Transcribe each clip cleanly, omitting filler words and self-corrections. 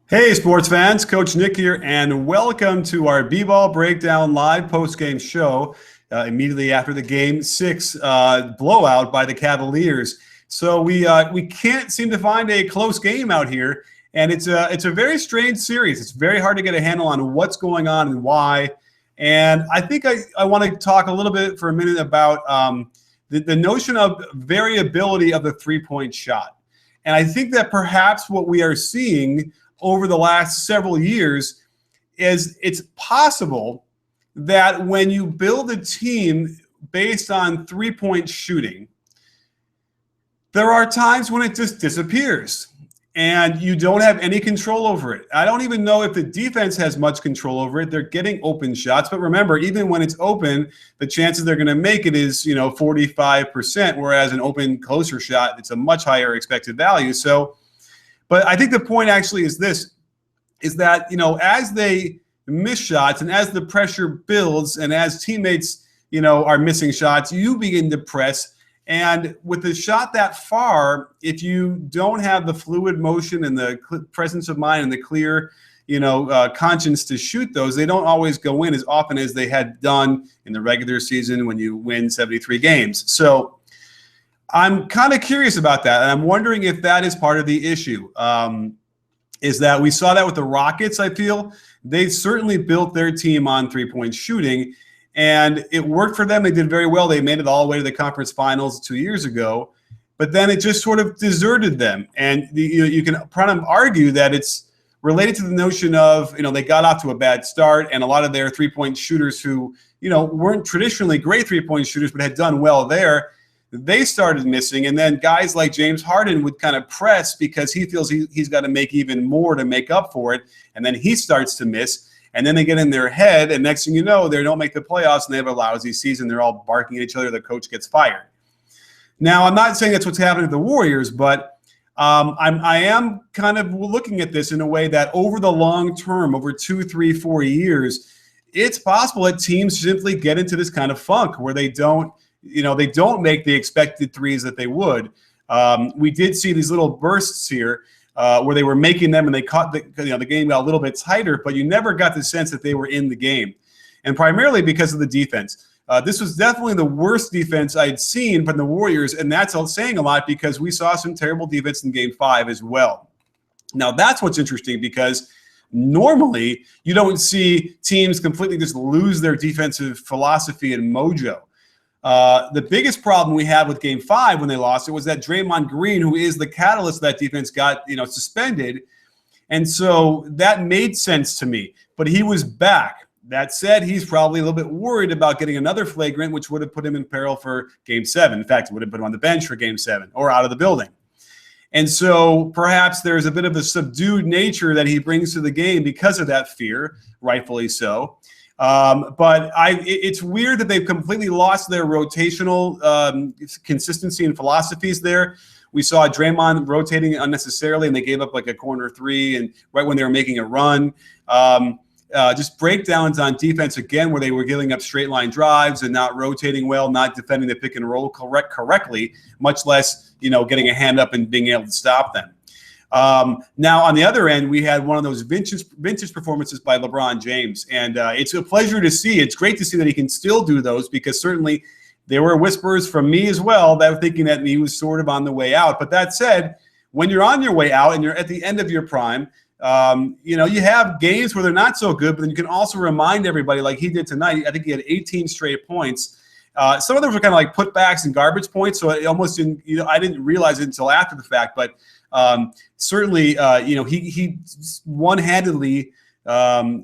Hey, sports fans, Coach Nick here, and welcome to our B-Ball Breakdown live post-game show immediately after the Game 6 blowout by the Cavaliers. So we can't seem to find a close game out here, and it's a very strange series. It's very hard to get a handle on what's going on and why. And I think I want to talk a little bit for a minute about the notion of variability of the three-point shot. And I think that perhaps what we are seeing over the last several years is it's possible that when you build a team based on three-point shooting, there are times when it just disappears and you don't have any control over it. I don't even know if the defense has much control over it. They're getting open shots, but remember, even when it's open, the chances they're going to make it is 45%, whereas an open closer shot, it's a much higher expected value. But I think the point actually is this, is that, as they miss shots and as the pressure builds and as teammates, are missing shots, you begin to press. And with the shot that far, if you don't have the fluid motion and the presence of mind and the clear, conscience to shoot those, they don't always go in as often as they had done in the regular season when you win 73 games. So I'm kind of curious about that, and I'm wondering if that is part of the issue. Is that we saw that with the Rockets, I feel. They certainly built their team on three-point shooting, and it worked for them. They did very well. They made it all the way to the conference finals 2 years ago, but then it just sort of deserted them. And you can kind of argue that it's related to the notion of, they got off to a bad start, and a lot of their three-point shooters who, weren't traditionally great three-point shooters but had done well there, they started missing, and then guys like James Harden would kind of press because he feels he's got to make even more to make up for it, and then he starts to miss, and then they get in their head, and next thing you know, they don't make the playoffs, and they have a lousy season. They're all barking at each other. The coach gets fired. Now, I'm not saying that's what's happening to the Warriors, but I am kind of looking at this in a way that over the long term, over 2, 3, 4 years, it's possible that teams simply get into this kind of funk where they don't make the expected threes that they would. We did see these little bursts here where they were making them and they caught the game got a little bit tighter, but you never got the sense that they were in the game. And primarily because of the defense. This was definitely the worst defense I'd seen from the Warriors, and that's saying a lot because we saw some terrible defense in Game 5 as well. Now, that's what's interesting because normally you don't see teams completely just lose their defensive philosophy and mojo. The biggest problem we had with Game 5 when they lost it was that Draymond Green, who is the catalyst of that defense, got suspended. And so that made sense to me. But he was back. That said, he's probably a little bit worried about getting another flagrant, which would have put him in peril for Game 7. In fact, it would have put him on the bench for Game 7 or out of the building. And so perhaps there's a bit of a subdued nature that he brings to the game because of that fear, rightfully so. But it's weird that they've completely lost their rotational consistency and philosophies there. We saw Draymond rotating unnecessarily, and they gave up like a corner three, and right when they were making a run. Just breakdowns on defense again, where they were giving up straight line drives and not rotating well, not defending the pick and roll correctly, much less getting a hand up and being able to stop them. Now, on the other end, we had one of those vintage performances by LeBron James, and it's a pleasure to see. It's great to see that he can still do those because certainly there were whispers from me as well that were thinking that he was sort of on the way out. But that said, when you're on your way out and you're at the end of your prime, you have games where they're not so good, but then you can also remind everybody like he did tonight. I think he had 18 straight points. Some of those were kind of like putbacks and garbage points, so it almost didn't, I didn't realize it until after the fact, but certainly, he one-handedly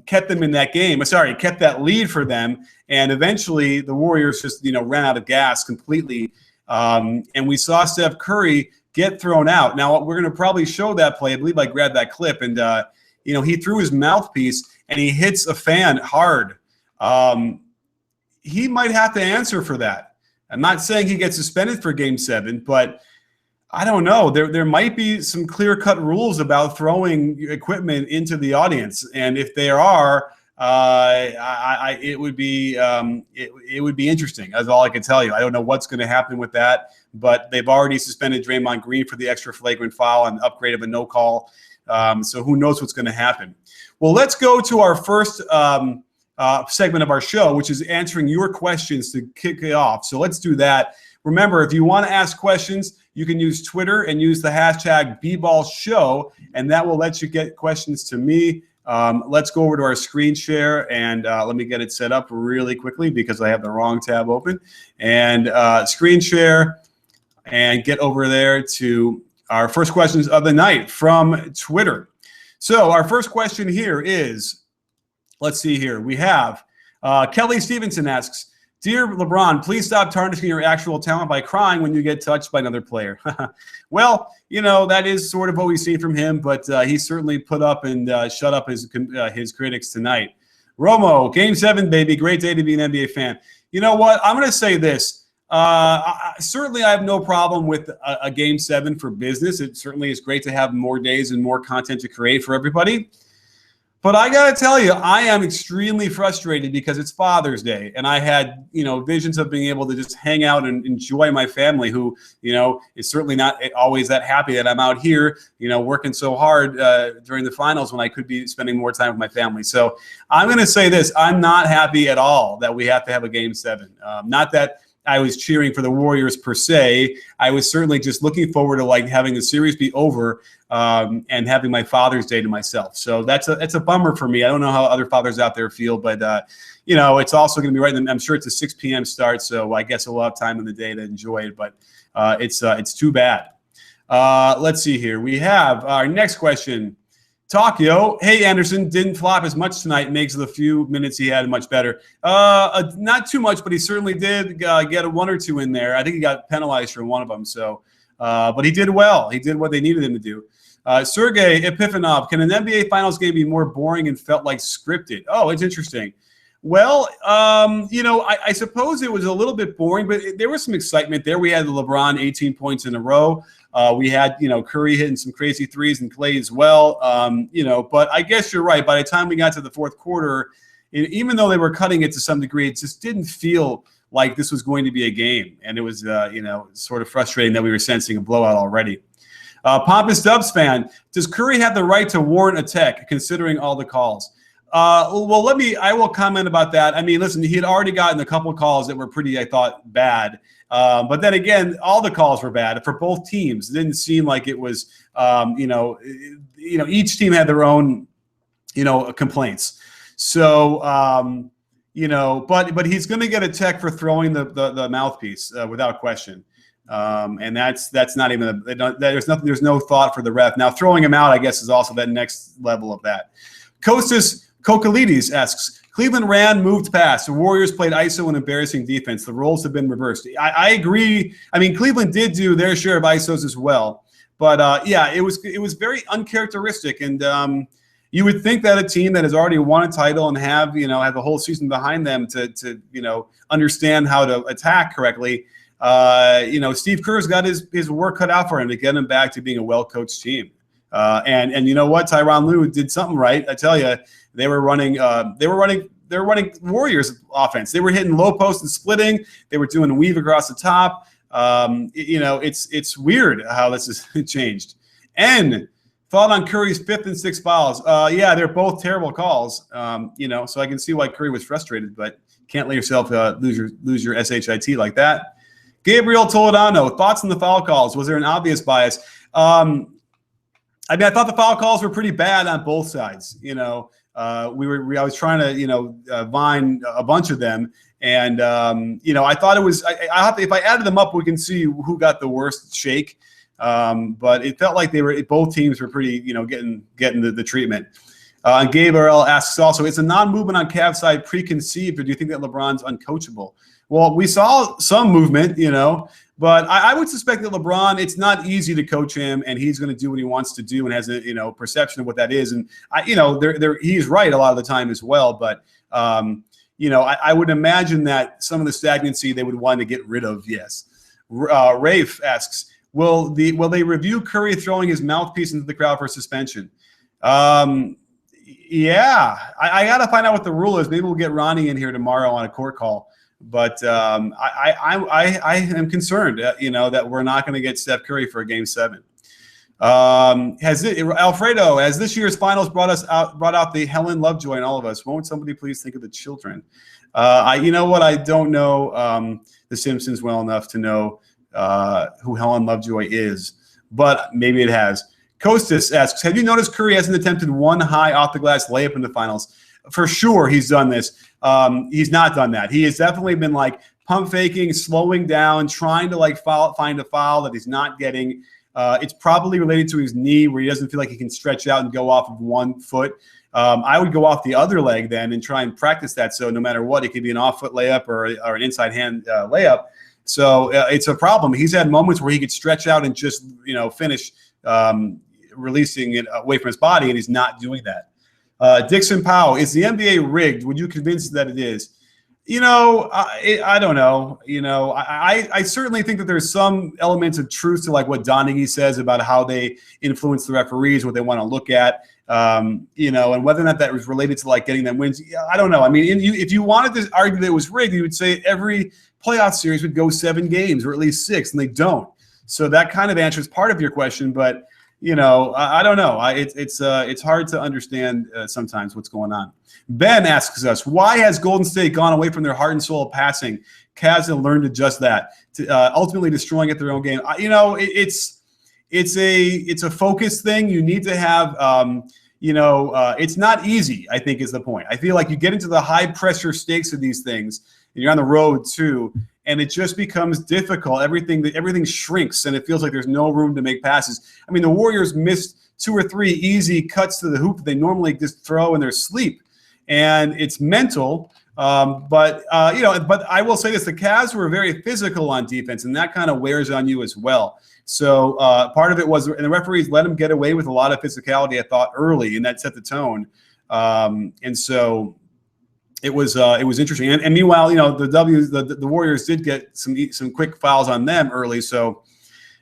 kept them in that game. Sorry, kept that lead for them, and eventually the Warriors just ran out of gas completely, and we saw Steph Curry get thrown out. Now we're going to probably show that play. I believe I grabbed that clip, and he threw his mouthpiece and he hits a fan hard. He might have to answer for that. I'm not saying he gets suspended for Game 7, but I don't know. There might be some clear-cut rules about throwing equipment into the audience, and if there are, it would be interesting. That's all I can tell you. I don't know what's going to happen with that, but they've already suspended Draymond Green for the extra flagrant foul and upgrade of a no call. So who knows what's going to happen. Well, let's go to our first segment of our show, which is answering your questions to kick it off. So let's do that. Remember, if you want to ask questions, you can use Twitter and use the hashtag BBallShow, and that will let you get questions to me. Let's go over to our screen share, and let me get it set up really quickly because I have the wrong tab open. And screen share, and get over there to our first questions of the night from Twitter. So our first question here is, let's see here. We have Kelly Stevenson asks, "Dear LeBron, please stop tarnishing your actual talent by crying when you get touched by another player." Well, you know, that is sort of what we've seen from him, but he certainly put up and shut up his critics tonight. Romo, Game 7, baby. Great day to be an NBA fan. You know what? I'm going to say this. Certainly, I have no problem with a Game 7 for business. It certainly is great to have more days and more content to create for everybody. But I got to tell you, I am extremely frustrated because it's Father's Day, and I had, you know, visions of being able to just hang out and enjoy my family, who, you know, is certainly not always that happy that I'm out here, you know, working so hard during the finals when I could be spending more time with my family. So I'm going to say this. I'm not happy at all that we have to have a Game 7. Not that I was cheering for the Warriors per se. I was certainly just looking forward to like having the series be over and having my Father's Day to myself. So that's a bummer for me. I don't know how other fathers out there feel, but you know, it's also going to be right. I'm sure it's a 6 p.m. start, so I guess we'll have time in the day to enjoy it. But it's too bad. Let's see here. We have our next question. Takio, hey Anderson, didn't flop as much tonight, makes the few minutes he had much better. Not too much, but he certainly did get a 1 or 2 in there. I think he got penalized for one of them. So, but he did well. He did what they needed him to do. Sergey Epifanov, can an NBA Finals game be more boring and felt like scripted? Oh, it's interesting. Well, you know, I suppose it was a little bit boring, but there was some excitement there. We had the LeBron 18 points in a row. We had, you know, Curry hitting some crazy threes and Clay as well. You know, but I guess you're right. By the time we got to the fourth quarter, even though they were cutting it to some degree, it just didn't feel like this was going to be a game. And it was, you know, sort of frustrating that we were sensing a blowout already. Pompous Dubs fan, does Curry have the right to warrant a tech considering all the calls? Well, I will comment about that. I mean, listen, he had already gotten a couple of calls that were pretty, I thought, bad. But then again, all the calls were bad for both teams. It didn't seem like it was, you know, each team had their own, you know, complaints. So, you know, but he's going to get a tech for throwing the mouthpiece without question. And that's not even there's no thought for the ref. Now throwing him out, I guess, is also that next level of that. Kostas Kokalides asks, Cleveland ran, moved past. The Warriors played ISO and embarrassing defense. The roles have been reversed. I agree. I mean, Cleveland did do their share of ISOs as well. But, yeah, it was very uncharacteristic. And you would think that a team that has already won a title and have the whole season behind them to understand how to attack correctly, Steve Kerr's got his work cut out for him to get him back to being a well-coached team. And you know what? Tyronn Lue did something right. I tell you, they were running Warriors offense. They were hitting low post and splitting. They were doing a weave across the top. It's weird how this has changed. And thought on Curry's 5th and 6th fouls. Yeah, they're both terrible calls. So I can see why Curry was frustrated, but can't let yourself lose your SHIT like that. Gabriel Toledano, thoughts on the foul calls? Was there an obvious bias? I mean, I thought the foul calls were pretty bad on both sides. I was trying to, vine a bunch of them. And, I thought it was, if I added them up, we can see who got the worst shake. But it felt like both teams were pretty, getting the treatment. And Gabriel asks also, is a non-movement on Cavs side preconceived, or do you think that LeBron's uncoachable? Well, we saw some movement, but I would suspect that LeBron, it's not easy to coach him, and he's going to do what he wants to do and has a perception of what that is. And he's right a lot of the time as well. But I would imagine that some of the stagnancy they would want to get rid of. Yes. Rafe asks, will they review Curry throwing his mouthpiece into the crowd for suspension? Yeah, I got to find out what the rule is. Maybe we'll get Ronnie in here tomorrow on a court call. But I am concerned, that we're not going to get Steph Curry for a Game 7. Alfredo, as this year's finals brought out the Helen Lovejoy in all of us, won't somebody please think of the children? You know what? I don't know The Simpsons well enough to know who Helen Lovejoy is, but maybe it has. Kostas asks, have you noticed Curry hasn't attempted one high off the glass layup in the finals? For sure he's done this. He's not done that. He has definitely been like pump faking, slowing down, trying to like find a foul that he's not getting. It's probably related to his knee where he doesn't feel like he can stretch out and go off of one foot. I would go off the other leg then and try and practice that. So no matter what, it could be an off-foot layup or an inside hand layup. So it's a problem. He's had moments where he could stretch out and just, finish releasing it away from his body, and he's not doing that. Dixon Powell, is the NBA rigged? Would you convince that it is? I don't know. I certainly think that there's some elements of truth to like what Donaghy says about how they influence the referees, what they want to look at, and whether or not that was related to like getting them wins. I don't know. I mean, if you wanted to argue that it was rigged, you would say every playoff series would go 7 games or at least 6, and they don't. So that kind of answers part of your question, but I don't know. It's hard to understand sometimes what's going on. Ben asks us, why has Golden State gone away from their heart and soul of passing? Cavs have learned to just that, ultimately destroying at their own game. It's a focus thing. You need to have, it's not easy, I think is the point. I feel like you get into the high pressure stakes of these things, and you're on the road too, and it just becomes difficult. Everything shrinks, and it feels like there's no room to make passes. I mean, the Warriors missed 2 or 3 easy cuts to the hoop that they normally just throw in their sleep, and it's mental. But I will say this: the Cavs were very physical on defense, and that kind of wears on you as well. So part of it was, and the referees let them get away with a lot of physicality, I thought, early, and that set the tone. And so it was interesting. And meanwhile, the Warriors did get some quick fouls on them early. So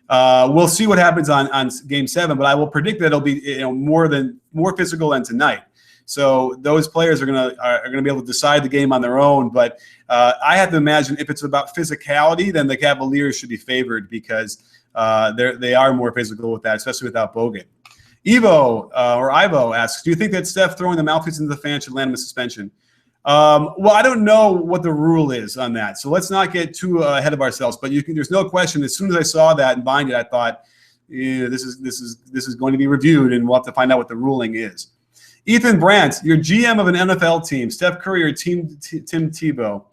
we'll see what happens on Game 7. But I will predict that it'll be more physical than tonight. So those players are gonna be able to decide the game on their own. But I have to imagine if it's about physicality, then the Cavaliers should be favored because they are more physical with that, especially without Bogut. Ivo asks, do you think that Steph throwing the mouthpiece into the fan should land him a suspension? Well, I don't know what the rule is on that, so let's not get too ahead of ourselves. But there's no question. As soon as I saw that and bind it, I thought, this is going to be reviewed, and we'll have to find out what the ruling is. Ethan Brandt, you're GM of an NFL team, Steph Curry or Tim Tebow.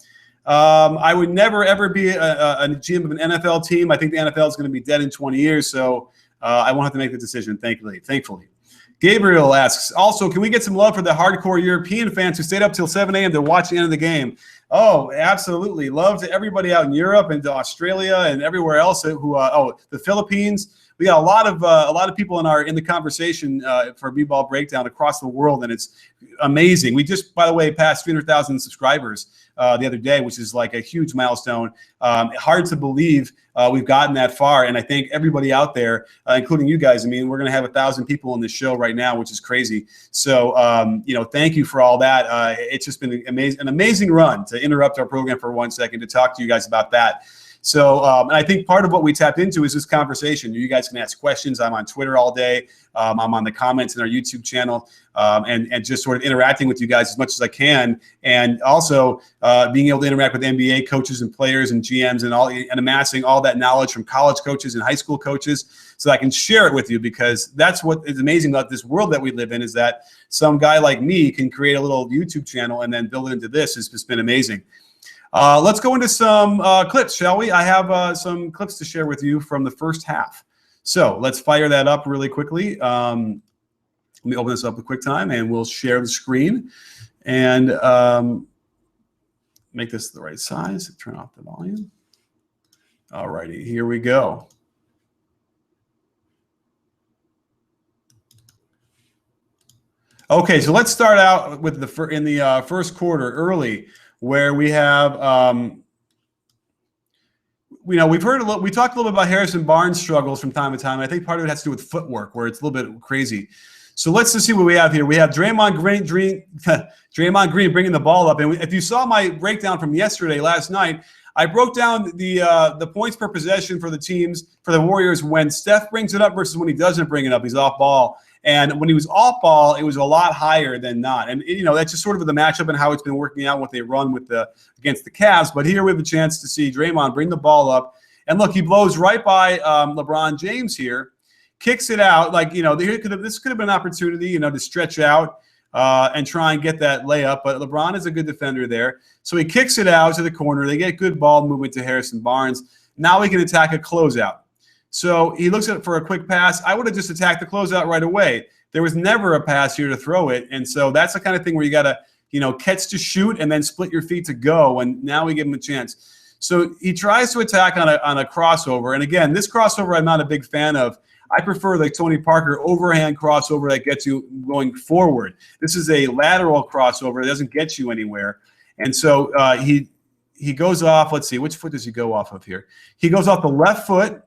I would never, ever be a GM of an NFL team. I think the NFL is going to be dead in 20 years, so I won't have to make the decision, thankfully. Gabriel asks, also, can we get some love for the hardcore European fans who stayed up till 7 a.m. to watch the end of the game? Oh, absolutely. Love to everybody out in Europe and to Australia and everywhere else the Philippines. We got a lot of people in the conversation for B-Ball Breakdown across the world, and it's amazing. We just, by the way, passed 300,000 subscribers the other day, which is like a huge milestone. Hard to believe we've gotten that far, and I thank everybody out there, including you guys. I mean, we're going to have 1,000 people on this show right now, which is crazy. So, thank you for all that. It's just been an amazing run to interrupt our program for 1 second to talk to you guys about that. So, and I think part of what we tapped into is this conversation. You guys can ask questions. I'm on Twitter all day. I'm on the comments in our YouTube channel, and just sort of interacting with you guys as much as I can. And also being able to interact with NBA coaches and players and GMs and amassing all that knowledge from college coaches and high school coaches so I can share it with you, because that's what is amazing about this world that we live in, is that some guy like me can create a little YouTube channel and then build it into this. It's just been amazing. Let's go into some clips, shall we? I have some clips to share with you from the first half. So let's fire that up really quickly. Let me open this up a quick time, and we'll share the screen and make this the right size. Turn off the volume. All righty, here we go. Okay, so let's start out with in the first quarter early, where we have, we've heard we talked a little bit about Harrison Barnes' struggles from time to time. I think part of it has to do with footwork, where it's a little bit crazy. So let's just see what we have here. We have Draymond Green bringing the ball up. And if you saw my breakdown from last night, I broke down the points per possession for the teams, for the Warriors, when Steph brings it up versus when he doesn't bring it up. He's off ball. And when he was off ball, it was a lot higher than not. And, that's just sort of the matchup and how it's been working out, what they run with against the Cavs. But here we have a chance to see Draymond bring the ball up. And look, he blows right by LeBron James here, kicks it out. Like, this could have been an opportunity, to stretch out and try and get that layup. But LeBron is a good defender there. So he kicks it out to the corner. They get good ball movement to Harrison Barnes. Now he can attack a closeout. So he looks at for a quick pass. I would have just attacked the closeout right away. There was never a pass here to throw it. And so that's the kind of thing where you got to, catch to shoot and then split your feet to go. And now we give him a chance. So he tries to attack on a crossover. And again, this crossover I'm not a big fan of. I prefer the Tony Parker overhand crossover that gets you going forward. This is a lateral crossover. It doesn't get you anywhere. And so he goes off. Let's see, which foot does he go off of here? He goes off the left foot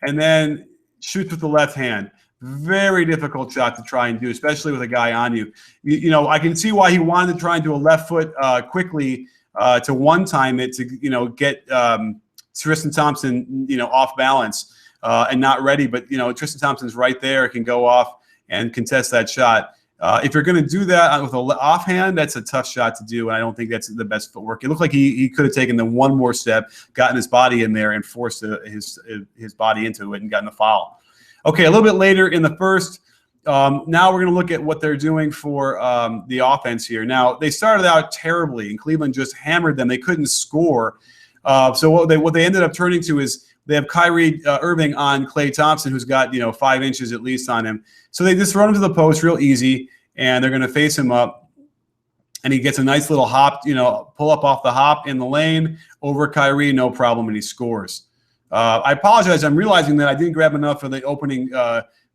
and then shoots with the left hand. Very difficult shot to try and do, especially with a guy on you. I can see why he wanted to try and do a left foot quickly to one-time it to, get Tristan Thompson, off balance and not ready. But, Tristan Thompson's right there, can go off and contest that shot. If you're going to do that with an offhand, that's a tough shot to do, and I don't think that's the best footwork. It looked like he could have taken the one more step, gotten his body in there, and forced his body into it and gotten a foul. Okay, a little bit later in the first, now we're going to look at what they're doing for the offense here. Now, they started out terribly, and Cleveland just hammered them. They couldn't score. So what they ended up turning to is they have Kyrie Irving on Klay Thompson, who's got 5 inches at least on him. So they just run him to the post real easy, and they're going to face him up. And he gets a nice little hop, pull up off the hop in the lane over Kyrie, no problem, and he scores. I apologize. I'm realizing that I didn't grab enough for the opening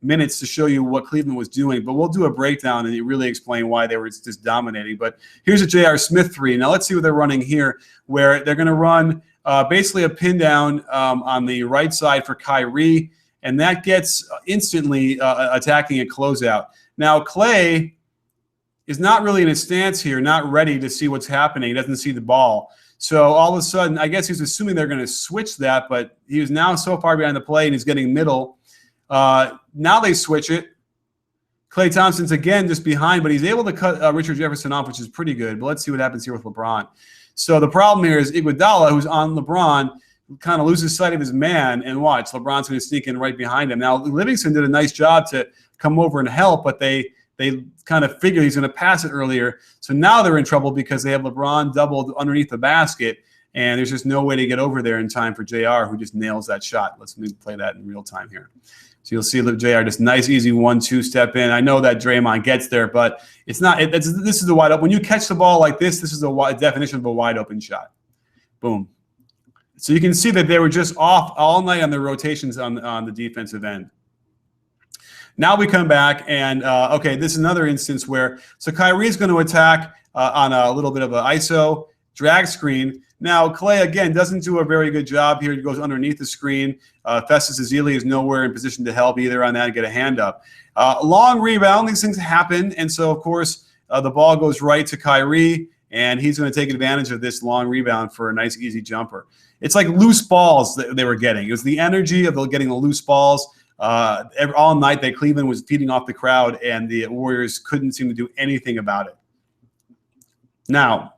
minutes to show you what Cleveland was doing, but we'll do a breakdown and really explain why they were just dominating. But here's a J.R. Smith three. Now let's see what they're running here, where they're going to run basically a pin down on the right side for Kyrie, and that gets instantly attacking a closeout. Now Klay is not really in his stance here, not ready to see what's happening. He doesn't see the ball. So all of a sudden, I guess he's assuming they're going to switch that, but he was now so far behind the play, and he's getting middle. Now they switch it. Klay Thompson's again just behind, but he's able to cut Richard Jefferson off, which is pretty good. But let's see what happens here with LeBron. So the problem here is Iguodala, who's on LeBron, kind of loses sight of his man, and watch, LeBron's going to sneak in right behind him. Now, Livingston did a nice job to come over and help, but they kind of figured he's going to pass it earlier. So now they're in trouble because they have LeBron doubled underneath the basket, and there's just no way to get over there in time for JR, who just nails that shot. Let's play that in real time here. So you'll see JR just nice, easy 1-2 step in. I know that Draymond gets there, but it's not. This is the wide open. When you catch the ball like this is the definition of a wide open shot. Boom. So you can see that they were just off all night on their rotations on the defensive end. Now we come back, and okay, this is another instance where Kyrie's going to attack on a little bit of an ISO drag screen. Now Klay again doesn't do a very good job here. He goes underneath the screen. Festus Ezeli is nowhere in position to help either on that and get a hand up. Long rebound. These things happen, and so of course the ball goes right to Kyrie, and he's going to take advantage of this long rebound for a nice easy jumper. It's like loose balls that they were getting. It was the energy of getting the loose balls. All night that Cleveland was feeding off the crowd, and the Warriors couldn't seem to do anything about it. Now,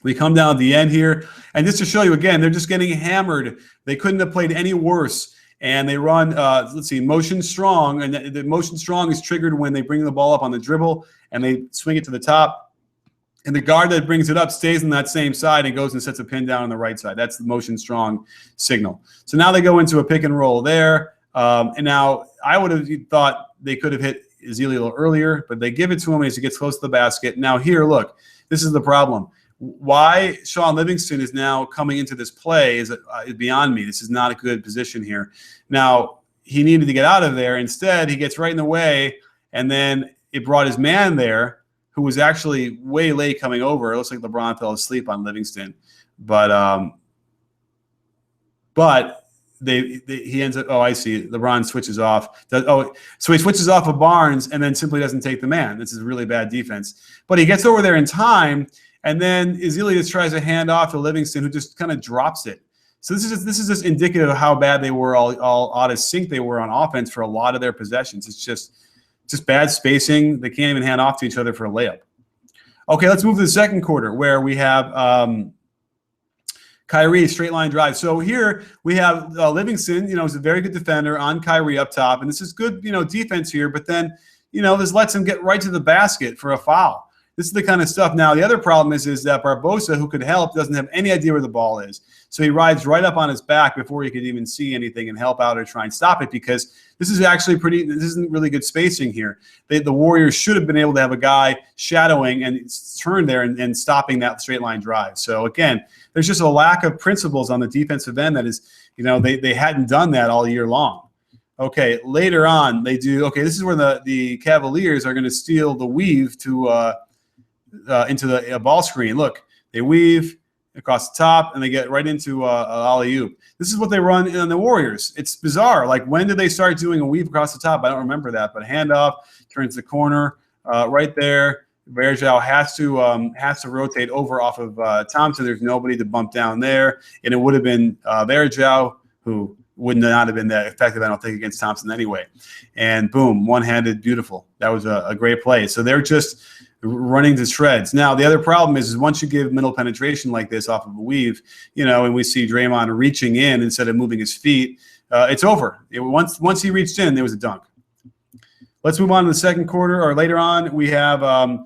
we come down at the end here, and just to show you again, they're just getting hammered. They couldn't have played any worse. And they run, let's see, motion strong, and the motion strong is triggered when they bring the ball up on the dribble, and they swing it to the top. And the guard that brings it up stays on that same side and goes and sets a pin down on the right side. That's the motion strong signal. So now they go into a pick and roll there. And now I would have thought they could have hit Ezeli a little earlier, but they give it to him as he gets close to the basket. Now here, look, this is the problem. Why Shaun Livingston is now coming into this play is beyond me. This is not a good position here. Now, he needed to get out of there. Instead, he gets right in the way, and then it brought his man there, who was actually way late coming over. It looks like LeBron fell asleep on Livingston. But he ends up, oh, I see. LeBron switches off. So he switches off of Barnes and then simply doesn't take the man. This is really bad defense. But he gets over there in time, And then Ezeli just tries to hand off to Livingston, who just kind of drops it. So this is just indicative of how bad they were, all out of sync they were on offense for a lot of their possessions. It's just bad spacing. They can't even hand off to each other for a layup. Okay, let's move to the second quarter where we have Kyrie, straight line drive. So here we have Livingston, is a very good defender on Kyrie up top. And this is good, defense here. But then, this lets him get right to the basket for a foul. This is the kind of stuff. Now, the other problem is that Barbosa, who could help, doesn't have any idea where the ball is. So he rides right up on his back before he could even see anything and help out or try and stop it, because this is actually this isn't really good spacing here. The Warriors should have been able to have a guy shadowing and turn there and stopping that straight line drive. So again, there's just a lack of principles on the defensive end that is, they hadn't done that all year long. Okay, later on they do. Okay, this is where the Cavaliers are going to steal the weave to into the ball screen. Look, they weave across the top and they get right into alley-oop. This is what they run in the Warriors. It's bizarre. Like, when did they start doing a weave across the top? I don't remember that. But handoff, turns the corner right there. Verjao has to rotate over off of Thompson. There's nobody to bump down there, and it would have been Verjao, who would not have been that effective, I don't think, against Thompson anyway. And boom, one-handed, beautiful. That was a great play. So they're just running to shreds. Now, the other problem is once you give middle penetration like this off of a weave, and we see Draymond reaching in instead of moving his feet, it's over. Once he reached in, there was a dunk. Let's move on to the second quarter, or later on. We have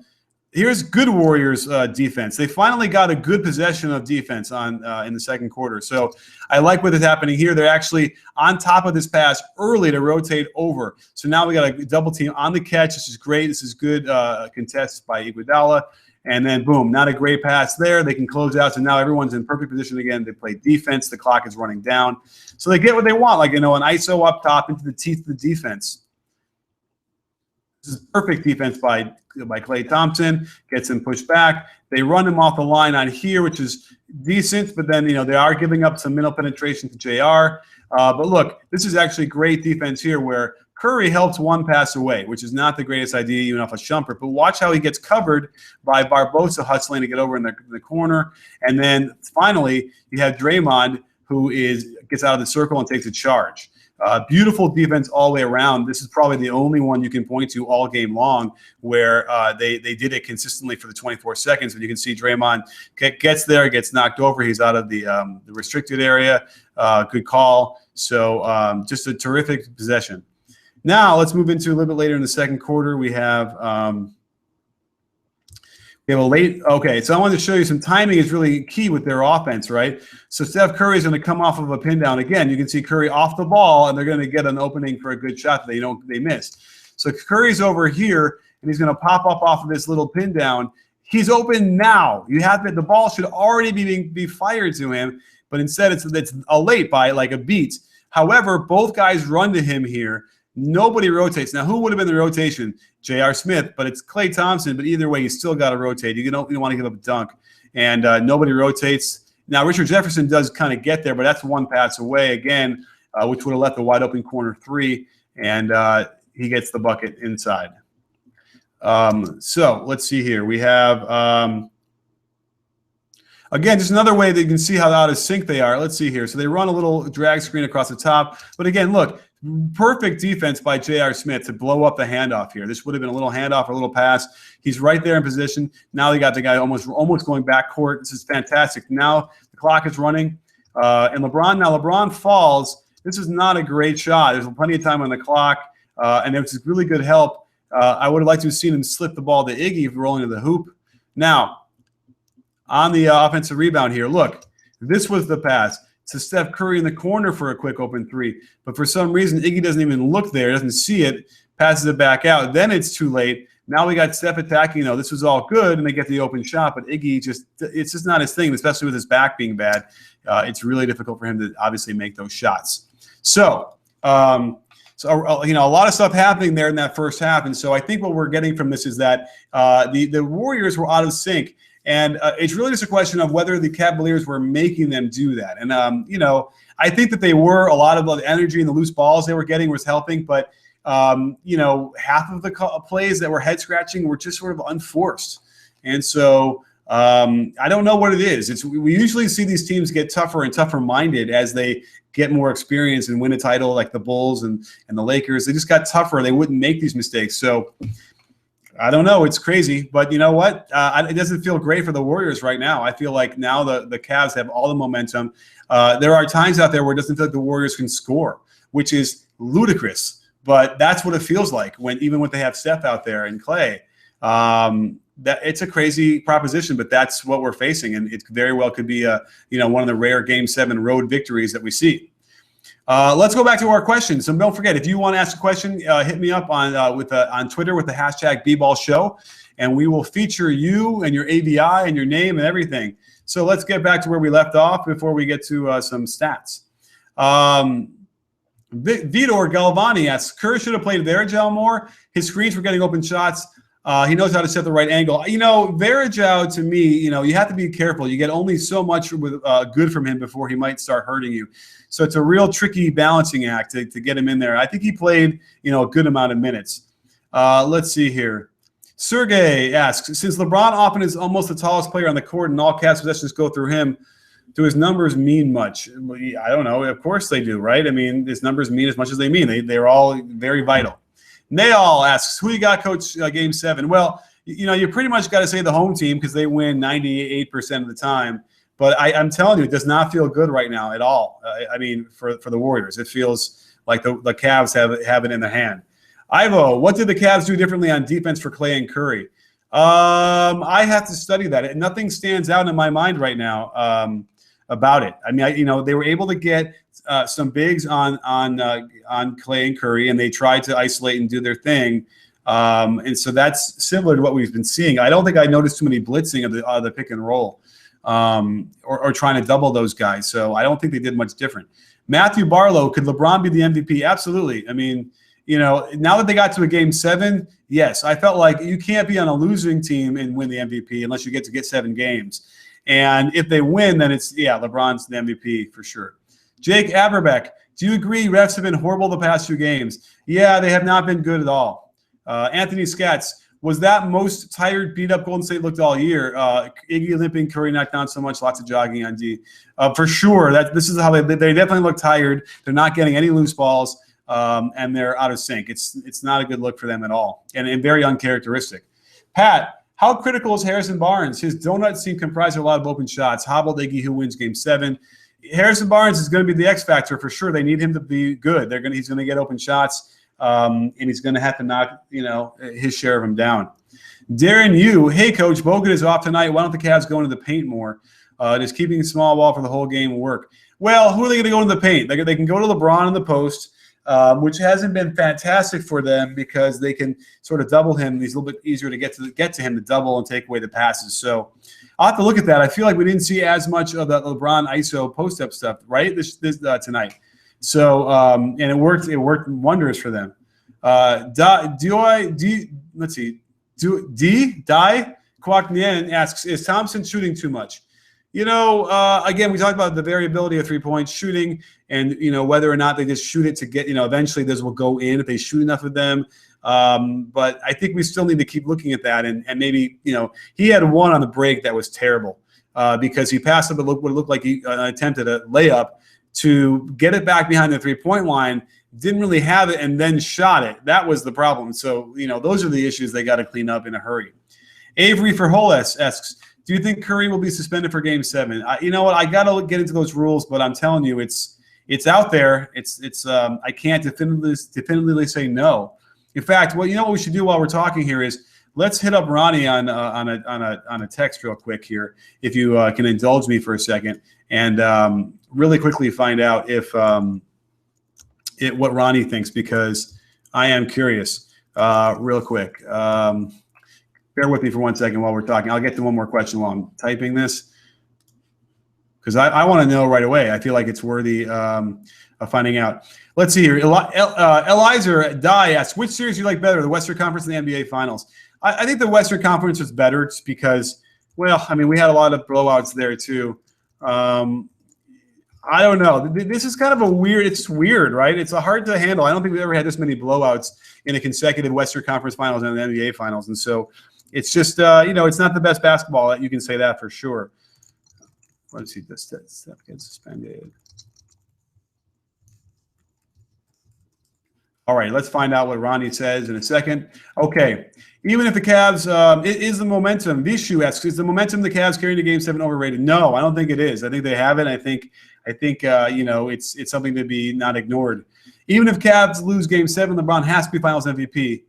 here's good Warriors defense. They finally got a good possession of defense in the second quarter. So I like what is happening here. They're actually on top of this pass early to rotate over. So now we got a double team on the catch. This is great. This is good contest by Iguodala. And then, boom, not a great pass there. They can close out. So now everyone's in perfect position again. They play defense. The clock is running down. So they get what they want, like, an ISO up top into the teeth of the defense. This is perfect defense by Klay Thompson. Gets him pushed back. They run him off the line on here, which is decent. But then, they are giving up some middle penetration to JR. But look, this is actually great defense here where Curry helps one pass away, which is not the greatest idea even off a Shumpert. But watch how he gets covered by Barbosa hustling to get over in the corner. And then finally, you have Draymond, who gets out of the circle and takes a charge. Beautiful defense all the way around. This is probably the only one you can point to all game long where they did it consistently for the 24 seconds. And you can see Draymond gets there, gets knocked over. He's out of the restricted area. Good call. So just a terrific possession. Now let's move into a little bit later in the second quarter. We have a late. Okay, so I wanted to show you some timing is really key with their offense, right? So Steph Curry is going to come off of a pin down again. You can see Curry off the ball, and they're going to get an opening for a good shot that they missed. So Curry's over here, and he's going to pop up off of this little pin down. He's open now. The ball should already be fired to him, but instead it's a late by like a beat. However, both guys run to him here. Nobody rotates. Now, who would have been the rotation? J.R. Smith, but it's Klay Thompson. But either way, you still got to rotate. You don't want to give up a dunk. And nobody rotates. Now, Richard Jefferson does kind of get there, but that's one pass away again, which would have left the wide open corner three. And he gets the bucket inside. So let's see here. We have, again, just another way that you can see how out of sync they are. Let's see here. So they run a little drag screen across the top. But again, look. Perfect defense by J.R. Smith to blow up the handoff here. This would have been a little handoff or a little pass. He's right there in position. Now they got the guy almost going backcourt. This is fantastic. Now the clock is running. And LeBron falls. This is not a great shot. There's plenty of time on the clock. And it was really good help. I would have liked to have seen him slip the ball to Iggy rolling to the hoop. Now, on the offensive rebound here, look, this was the pass to Steph Curry in the corner for a quick open three. But for some reason, Iggy doesn't even look there, doesn't see it, passes it back out. Then it's too late. Now we got Steph attacking. This was all good, and they get the open shot. But Iggy it's just not his thing, especially with his back being bad. It's really difficult for him to obviously make those shots. So, a lot of stuff happening there in that first half. And so I think what we're getting from this is that the Warriors were out of sync. And it's really just a question of whether the Cavaliers were making them do that. And, I think that they were. A lot of the energy and the loose balls they were getting was helping. But, half of the plays that were head-scratching were just sort of unforced. And so I don't know what it is. We usually see these teams get tougher and tougher minded as they get more experience and win a title, like the Bulls and the Lakers. They just got tougher. They wouldn't make these mistakes. So I don't know. It's crazy. But you know what? It doesn't feel great for the Warriors right now. I feel like now the Cavs have all the momentum. There are times out there where it doesn't feel like the Warriors can score, which is ludicrous. But that's what it feels like even when they have Steph out there and Clay. That it's a crazy proposition, but that's what we're facing, and it very well could be one of the rare Game 7 road victories that we see. Let's go back to our questions. So don't forget, if you want to ask a question, hit me up on Twitter with the hashtag BBallShow, and we will feature you and your ABI and your name and everything. So let's get back to where we left off before we get to some stats. Vitor Galvani asks, Curry should have played Varejao more. His screens were getting open shots. He knows how to set the right angle. Varejao, to me, you have to be careful. You get only so much good from him before he might start hurting you. So it's a real tricky balancing act to get him in there. I think he played, a good amount of minutes. Let's see here. Sergey asks, since LeBron often is almost the tallest player on the court and all Cavs possessions go through him, do his numbers mean much? I don't know. Of course they do, right? I mean, his numbers mean as much as they mean. They're all very vital. Nayal asks, who you got, Coach, Game 7? Well, you pretty much got to say the home team because they win 98% of the time. But I'm telling you, it does not feel good right now at all. For the Warriors, it feels like the Cavs have it in their hand. Ivo, what did the Cavs do differently on defense for Clay and Curry? I have to study that. Nothing stands out in my mind right now about it. They were able to get some bigs on Clay and Curry, and they tried to isolate and do their thing. And so that's similar to what we've been seeing. I don't think I noticed too many blitzing of the pick and roll or trying to double those guys. So I don't think they did much different. Matthew Barlow, could LeBron be the MVP? Absolutely. Now that they got to a Game 7, yes, I felt like you can't be on a losing team and win the MVP unless you get 7 games. And if they win, then LeBron's the MVP for sure. Jake Aberbeck, do you agree refs have been horrible the past 2 games? Yeah, they have not been good at all. Anthony Scatz, was that most tired, beat-up Golden State looked all year? Iggy limping, Curry knocked down so much, lots of jogging on D. For sure, this is how they definitely look tired. They're not getting any loose balls, and they're out of sync. It's not a good look for them at all, and very uncharacteristic. Pat, how critical is Harrison Barnes? His donuts seem comprised of a lot of open shots. How about Iggy, who wins Game 7? Harrison Barnes is going to be the X factor for sure. They need him to be good. He's going to get open shots, and he's going to have to knock his share of them down. Darren Yu, hey coach, Bogut is off tonight. Why don't the Cavs go into the paint more? Does keeping a small ball for the whole game work? Well, who are they going to go into the paint? They can go to LeBron in the post, which hasn't been fantastic for them because they can sort of double him. He's a little bit easier to get to him to double and take away the passes. So I'll have to look at that. I feel like we didn't see as much of the LeBron ISO post-up stuff, right, this tonight. So and it worked wonders for them. Let's see. Dai Kwak Nien asks, is Thompson shooting too much? Again, we talked about the variability of three-point shooting and, whether or not they just shoot it to get, eventually this will go in if they shoot enough of them. But I think we still need to keep looking at that. And maybe, he had one on the break that was terrible because he passed up what looked like he attempted a layup to get it back behind the three-point line, didn't really have it, and then shot it. That was the problem. So, those are the issues they got to clean up in a hurry. Avery Verholes asks, do you think Curry will be suspended for Game 7? You know what? I got to get into those rules, but I'm telling you, it's out there. I can't definitively say no. In fact, what we should do while we're talking here is let's hit up Ronnie on a text real quick here, if you can indulge me for a second, and really quickly find out if what Ronnie thinks, because I am curious. Real quick. Bear with me for 1 second while we're talking. I'll get to one more question while I'm typing this, because I want to know right away. I feel like it's worthy of finding out. Let's see here. Elizer Dye asks, which series do you like better, the Western Conference and the NBA Finals? I think the Western Conference was better just because, we had a lot of blowouts there too. I don't know. This is kind of it's weird, right? It's hard to handle. I don't think we've ever had this many blowouts in a consecutive Western Conference Finals and the NBA Finals. And so It's just, it's not the best basketball. You can say that for sure. Let's see, this Steph gets suspended. All right, let's find out what Ronnie says in a second. Okay, even if the Cavs, is the momentum, Vishu asks, is the momentum the Cavs carrying to Game 7 overrated? No, I don't think it is. I think they have it. I think it's something to be not ignored. Even if Cavs lose Game 7, LeBron has to be Finals MVP.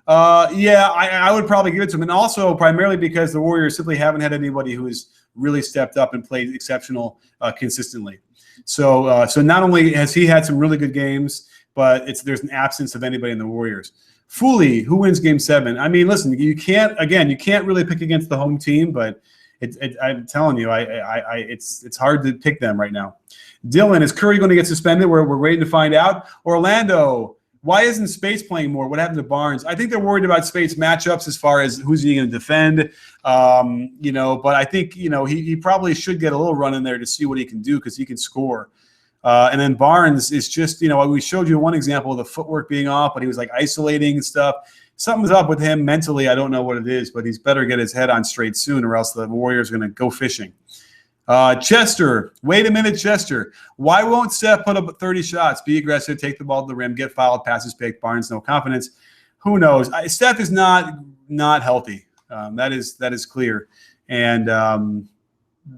I would probably give it to him. And also primarily because the Warriors simply haven't had anybody who has really stepped up and played exceptional consistently. So not only has he had some really good games, but there's an absence of anybody in the Warriors. Fully, who wins Game 7? I mean, listen, you can't really pick against the home team, but I'm telling you, it's hard to pick them right now. Dylan, is Curry going to get suspended? We're waiting to find out. Orlando, why isn't Spates playing more? What happened to Barnes? I think they're worried about Spates matchups as far as who's he going to defend. But I think he probably should get a little run in there to see what he can do because he can score. And then Barnes is just, we showed you one example of the footwork being off, but he was like isolating and stuff. Something's up with him mentally. I don't know what it is, but he's better get his head on straight soon or else the Warriors are going to go fishing. Chester, wait a minute, Chester. Why won't Steph put up 30 shots, be aggressive, take the ball to the rim, get fouled, passes picked, Barnes, no confidence? Who knows? Steph is not healthy. That is clear. And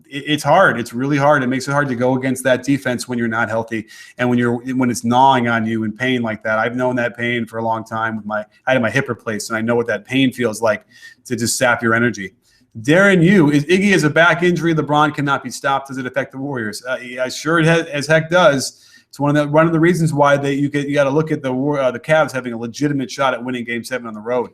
it's hard. It's really hard. It makes it hard to go against that defense when you're not healthy and when it's gnawing on you in pain like that. I've known that pain for a long time. I had my hip replaced, and I know what that pain feels like to just sap your energy. Darren, is Iggy has a back injury? LeBron cannot be stopped. Does it affect the Warriors? Yeah, sure, it as heck does. It's one of the reasons why you got to look at the Cavs having a legitimate shot at winning Game 7 on the road.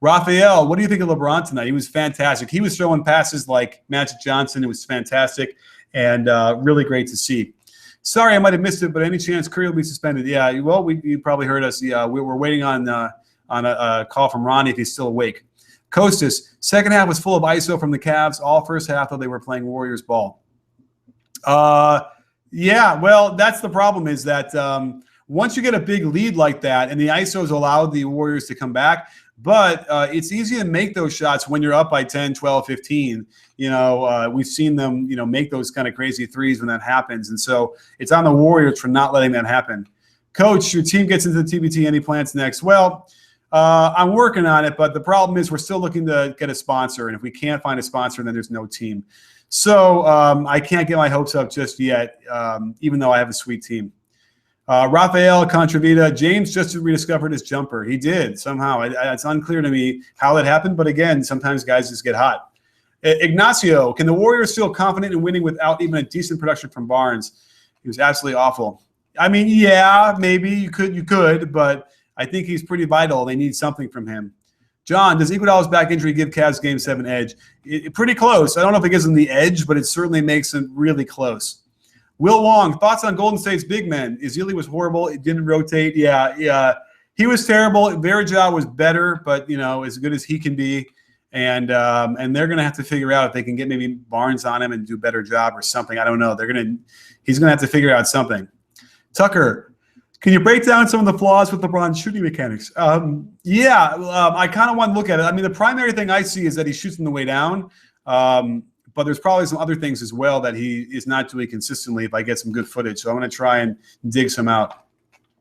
Raphael, what do you think of LeBron tonight? He was fantastic. He was throwing passes like Magic Johnson. It was fantastic and really great to see. Sorry, I might have missed it, but any chance Curry will be suspended? Yeah, well, you probably heard us. Yeah, we're waiting on a call from Ronnie if he's still awake. Kostas, second half was full of ISO from the Cavs. All first half, though, they were playing Warriors ball. Yeah, well, that's the problem is that once you get a big lead like that and the ISOs allowed the Warriors to come back, but it's easy to make those shots when you're up by 10, 12, 15. We've seen them, make those kind of crazy threes when that happens. And so it's on the Warriors for not letting that happen. Coach, your team gets into the TBT. Any plans next? Well, I'm working on it, but the problem is we're still looking to get a sponsor. And if we can't find a sponsor, then there's no team. So I can't get my hopes up just yet, even though I have a sweet team. Rafael Contravita, James just rediscovered his jumper. He did somehow. It's unclear to me how that happened, but again, sometimes guys just get hot. Ignacio, can the Warriors feel confident in winning without even a decent production from Barnes? He was absolutely awful. I mean, yeah, maybe you could, but I think he's pretty vital. They need something from him. John, does Iguodala's back injury give Cavs Game 7 edge? Pretty close. I don't know if it gives them the edge, but it certainly makes them really close. Will Wong, thoughts on Golden State's big men? Izili was horrible. It didn't rotate. Yeah. He was terrible. Verja was better, but, as good as he can be. And they're going to have to figure out if they can get maybe Barnes on him and do a better job or something. I don't know. He's going to have to figure out something. Tucker, can you break down some of the flaws with LeBron's shooting mechanics? I kind of want to look at it. I mean, the primary thing I see is that he shoots on the way down. But there's probably some other things as well that he is not doing consistently if I get some good footage. So I'm going to try and dig some out.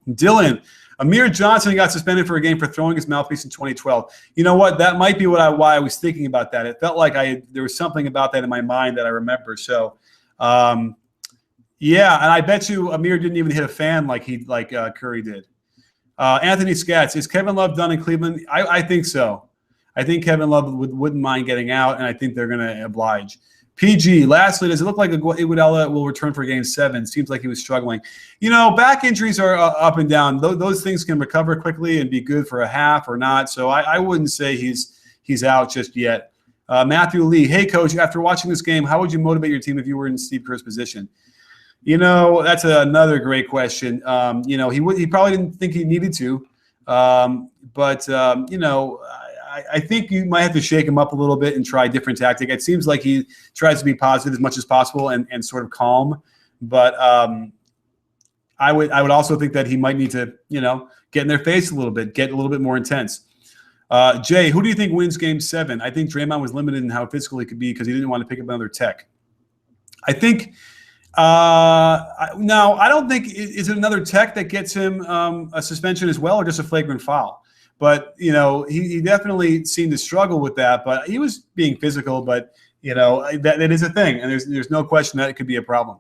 Dylan, Amir Johnson got suspended for a game for throwing his mouthpiece in 2012. You know what? That might be why I was thinking about that. It felt like there was something about that in my mind that I remember. So, and I bet you Amir didn't even hit a fan like Curry did. Anthony Scatz, is Kevin Love done in Cleveland? I think so. I think Kevin Love wouldn't mind getting out, and I think they're going to oblige. PG, lastly, does it look like Iguodala will return for Game 7? Seems like he was struggling. Back injuries are up and down. Those things can recover quickly and be good for a half or not. So I wouldn't say he's out just yet. Matthew Lee, hey, Coach, after watching this game, how would you motivate your team if you were in Steve Kerr's position? That's another great question. He probably didn't think he needed to. I think you might have to shake him up a little bit and try a different tactic. It seems like he tries to be positive as much as possible and sort of calm. But I would also think that he might need to, get in their face a little bit, get a little bit more intense. Jay, who do you think wins Game 7? I think Draymond was limited in how physical he could be because he didn't want to pick up another tech. I think no, I don't think is it another tech that gets him a suspension as well, or just a flagrant foul. But he definitely seemed to struggle with that. But he was being physical. But that is a thing, and there's no question that it could be a problem.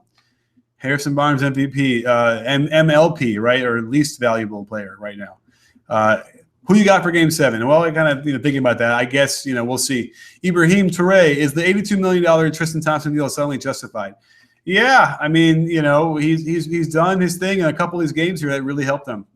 Harrison Barnes MVP, MLP, right, or least valuable player right now. Who you got for Game 7? Well, I kind of thinking about that. I guess we'll see. Ibrahim Touré, is the $82 million Tristan Thompson deal suddenly justified? Yeah, I mean, he's done his thing in a couple of these games here that really helped them.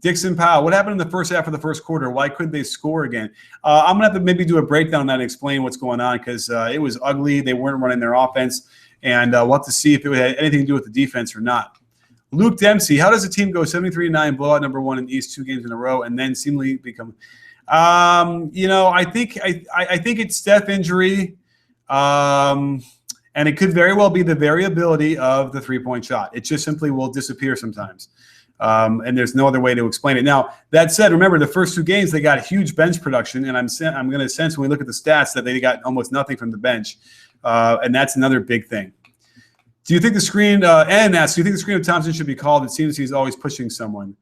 Dixon Powell, what happened in the first half of the first quarter? Why couldn't they score again? I'm gonna have to maybe do a breakdown on that and explain what's going on, because it was ugly. They weren't running their offense, and we'll have to see if it had anything to do with the defense or not. Luke Dempsey, how does a team go 73-9, blowout number 1 in the East 2 games in a row, and then seemingly become? I think it's Steph injury, and it could very well be the variability of the three-point shot. It just simply will disappear sometimes, and there's no other way to explain it. Now, that said, remember the first 2 games they got huge bench production, and I'm going to sense when we look at the stats that they got almost nothing from the bench, and that's another big thing. Do you think the screen, N asks, do you think the screen of Thompson should be called? It seems he's always pushing someone.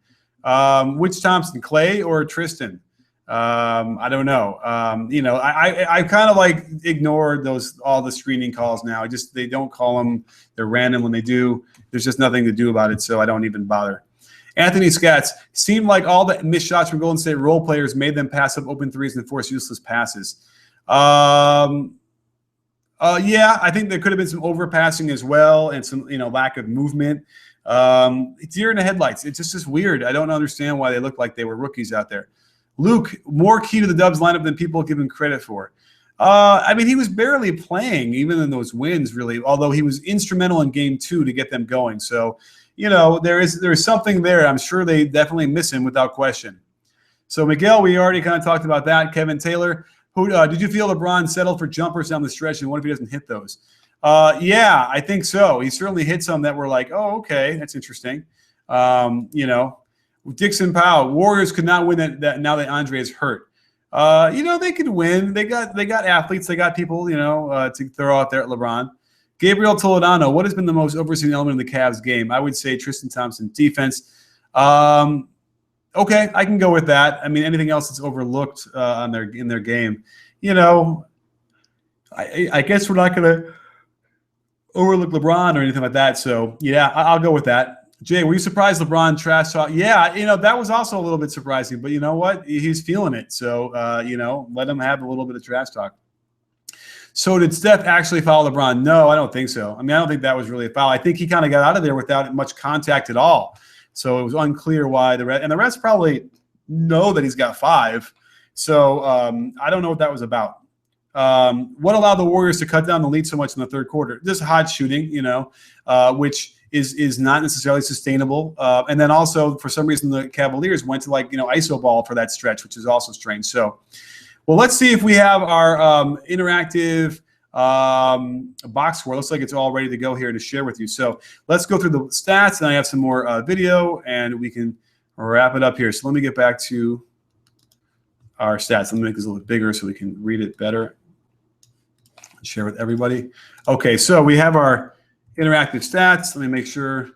Which Thompson, Clay or Tristan? I don't know. I kind of ignored all the screening calls now. They don't call them. They're random when they do. There's just nothing to do about it, so I don't even bother. Anthony Scatz, seemed like all the missed shots from Golden State role players made them pass up open threes and force useless passes. Yeah, I think there could have been some overpassing as well, and some lack of movement. It's deer in the headlights. It's just weird. I don't understand why they look like they were rookies out there. Luke, more key to the Dubs lineup than people give him credit for. I mean, he was barely playing even in those wins, really, although he was instrumental in Game 2 to get them going. So, there is something there. I'm sure they definitely miss him without question. So, Miguel, we already kind of talked about that. Kevin Taylor. Did you feel LeBron settled for jumpers down the stretch, and what if he doesn't hit those? Yeah, I think so. He certainly hit some that were like, oh, okay, that's interesting. Dixon Powell, Warriors could not win that now that Andre is hurt. They could win. They got athletes. They got people, to throw out there at LeBron. Gabriel Toledano, what has been the most overseen element of the Cavs game? I would say Tristan Thompson defense. Okay, I can go with that. I mean, anything else that's overlooked in their game, I guess we're not going to overlook LeBron or anything like that. So, yeah, I'll go with that. Jay, were you surprised LeBron trash talk? Yeah, that was also a little bit surprising. But you know what? He's feeling it. So, let him have a little bit of trash talk. So did Steph actually foul LeBron? No, I don't think so. I mean, I don't think that was really a foul. I think he kind of got out of there without much contact at all. So it was unclear why the refs probably know that he's got 5. So I don't know what that was about. What allowed the Warriors to cut down the lead so much in the third quarter? Just hot shooting, which is not necessarily sustainable. And then also, for some reason, the Cavaliers went to iso ball for that stretch, which is also strange. So, well, let's see if we have our interactive box score. Looks like it's all ready to go here to share with you. So let's go through the stats, and I have some more video, and we can wrap it up here. So let me get back to our stats. Let me make this a little bit bigger so we can read it better. Share with everybody. Okay, so we have our interactive stats. Let me make sure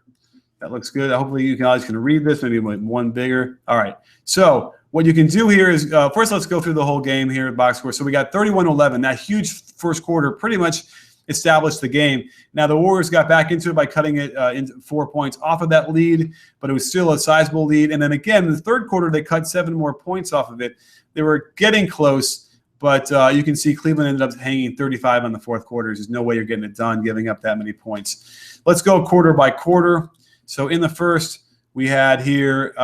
that looks good. Hopefully you guys can read this, maybe one bigger. All right, so what you can do here is, first let's go through the whole game here at box score. So we got 31-11. That huge first quarter pretty much established the game. Now the Warriors got back into it by cutting it into 4 points off of that lead, but it was still a sizable lead. And then again, in the third quarter, they cut 7 more points off of it. They were getting close, but you can see Cleveland ended up hanging 35 on the fourth quarter. There's no way you're getting it done giving up that many points. Let's go quarter by quarter. So in the first, we had here,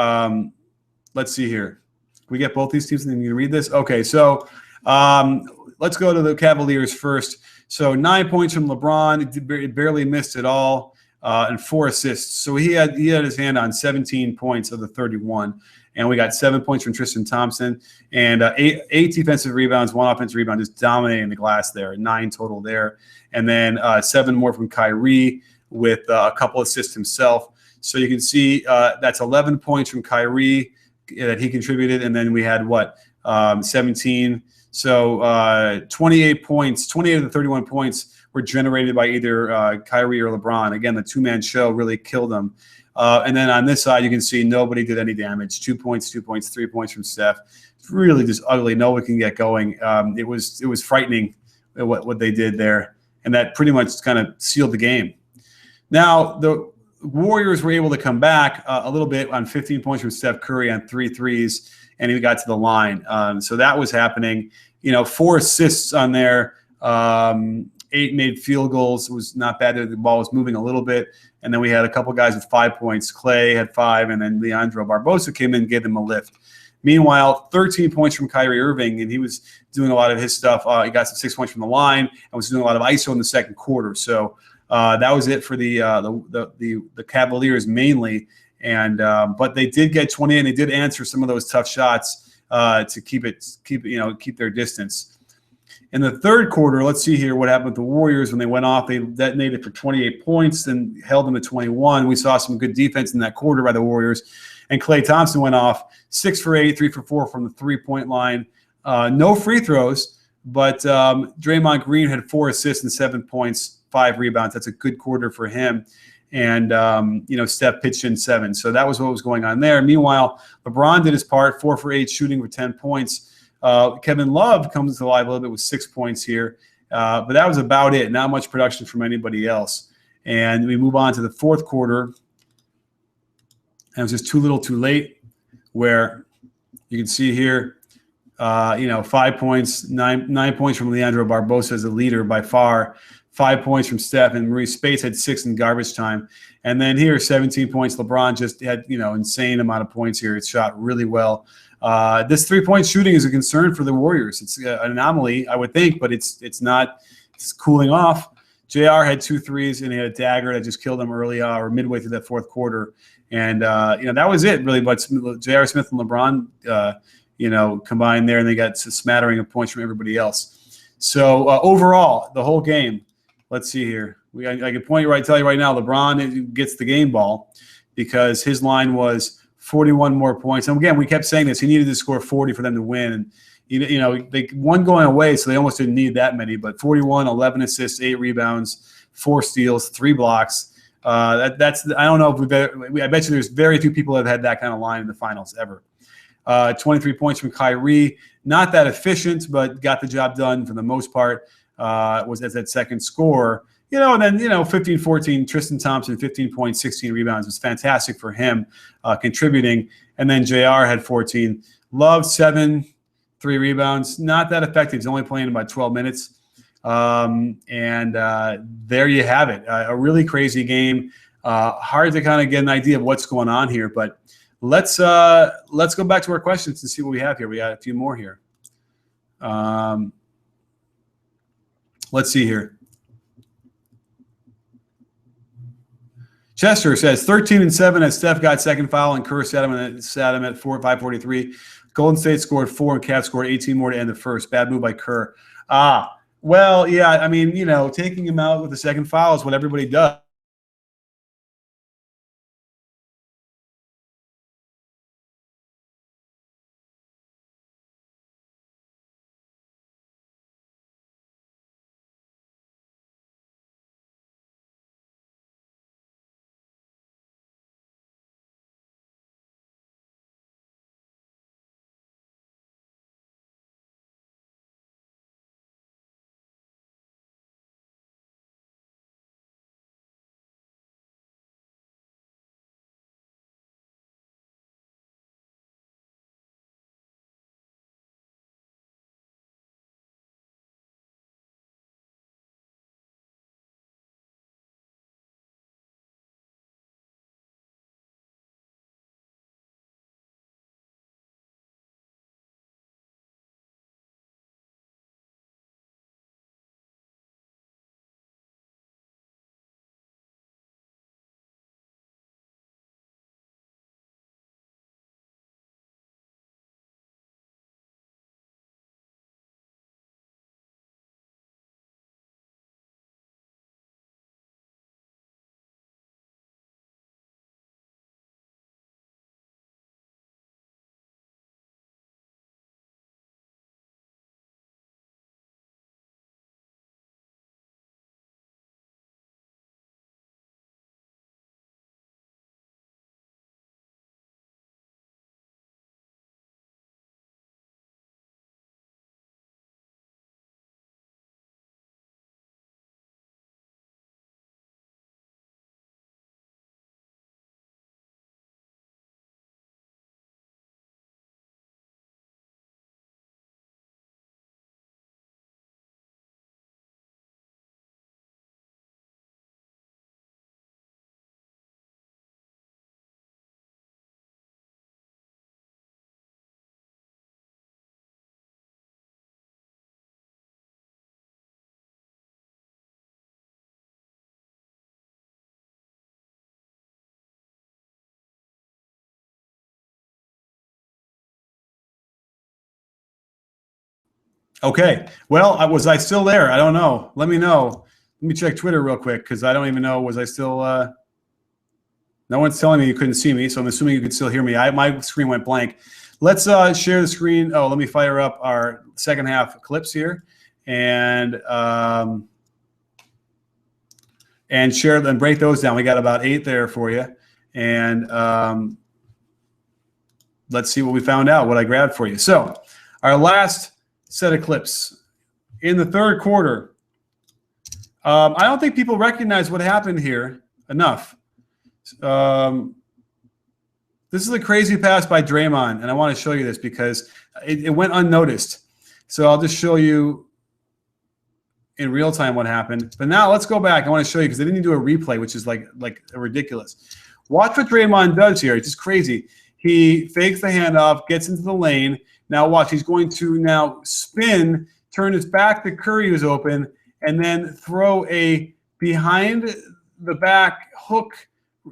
let's see here. We get both these teams, and then you can read this. Okay, so let's go to the Cavaliers first. So 9 points from LeBron, barely missed at all, and 4 assists. So he had his hand on 17 points of the 31, and we got 7 points from Tristan Thompson, and eight defensive rebounds, 1 offensive rebound, just dominating the glass there, 9 total there, and then 7 more from Kyrie with a couple assists himself. So you can see that's 11 points from Kyrie that he contributed, and then we had 17. So 28 points, 28 of the 31 points were generated by either Kyrie or LeBron. Again, the two-man show really killed them. And then on this side, you can see nobody did any damage. 2 points, 2 points, 3 points from Steph. It's really just ugly. No one can get going. It was frightening what they did there, and that pretty much kind of sealed the game. Now the Warriors were able to come back a little bit on 15 points from Steph Curry on 3 threes, and he got to the line. So that was happening. 4 assists on there. 8 made field goals. It was not bad. The ball was moving a little bit. And then we had a couple guys with 5 points. Clay had 5, and then Leandro Barbosa came in and gave them a lift. Meanwhile, 13 points from Kyrie Irving, and he was doing a lot of his stuff. He got some 6 points from the line and was doing a lot of ISO in the second quarter. So that was it for the Cavaliers mainly. And but they did get 20, and they did answer some of those tough shots to keep their distance. In the third quarter, let's see here what happened with the Warriors when they went off. They detonated for 28 points and held them to 21. We saw some good defense in that quarter by the Warriors. And Klay Thompson went off 6 for 8, 3 for 4 from the three-point line. No free throws, but Draymond Green had 4 assists and 7 points, 5 rebounds. That's a good quarter for him. And, Steph pitched in 7. So that was what was going on there. Meanwhile, LeBron did his part, 4 for 8 shooting for 10 points. Kevin Love comes to life a little bit with 6 points here. But that was about it. Not much production from anybody else. And we move on to the fourth quarter. And it was just too little too late, where you can see here, 5 points, 9 points from Leandro Barbosa as the leader by far, 5 points from Steph, and Maurice Spates had 6 in garbage time. And then here, 17 points. LeBron just had, insane amount of points here. It shot really well. This three-point shooting is a concern for the Warriors. It's an anomaly, I would think, but it's not. It's cooling off. JR had 2 threes, and he had a dagger that just killed him early or midway through that fourth quarter. And, that was it, really. But J.R. Smith and LeBron, combined there, and they got a smattering of points from everybody else. So, overall, the whole game, let's see here. I can tell you right now, LeBron gets the game ball because his line was 41 more points. And, again, we kept saying this. He needed to score 40 for them to win. And, they won going away, so they almost didn't need that many. But 41, 11 assists, 8 rebounds, 4 steals, 3 blocks. That's I don't know if I bet you there's very few people that have had that kind of line in the finals ever. 23 points from Kyrie, not that efficient, but got the job done for the most part. Was as that second score, and then 15-14. Tristan Thompson, 15 points, 16 rebounds, was fantastic for him, contributing. And then JR had 14. Love 7, 3 rebounds, not that effective. He's only playing about 12 minutes. There you have it. A really crazy game. Hard to kind of get an idea of what's going on here, but let's go back to our questions and see what we have here. We got a few more here. Let's see here. Chester says 13-7 as Steph got second foul and Kerr sat him at 5:43. Golden State scored 4 and Cavs scored 18 more to end the first. Bad move by Kerr. Well, yeah, I mean, taking him out with the second foul is what everybody does. Okay. Well, was I still there? I don't know. Let me know. Let me check Twitter real quick because I don't even know. Was I still? No one's telling me you couldn't see me, so I'm assuming you could still hear me. My screen went blank. Let's share the screen. Oh, let me fire up our second half clips here, and share and break those down. We got about 8 there for you, and let's see what we found out. What I grabbed for you. So, our last set of clips in the third quarter. I don't think people recognize what happened here enough. This is a crazy pass by Draymond, and I want to show you this because it went unnoticed. So I'll just show you in real time what happened. But now let's go back. I want to show you because they didn't do a replay, which is like ridiculous. Watch what Draymond does here. It's just crazy. He fakes the handoff, gets into the lane. Now watch. He's going to now spin, turn his back to Curry, who's open, and then throw a behind the back hook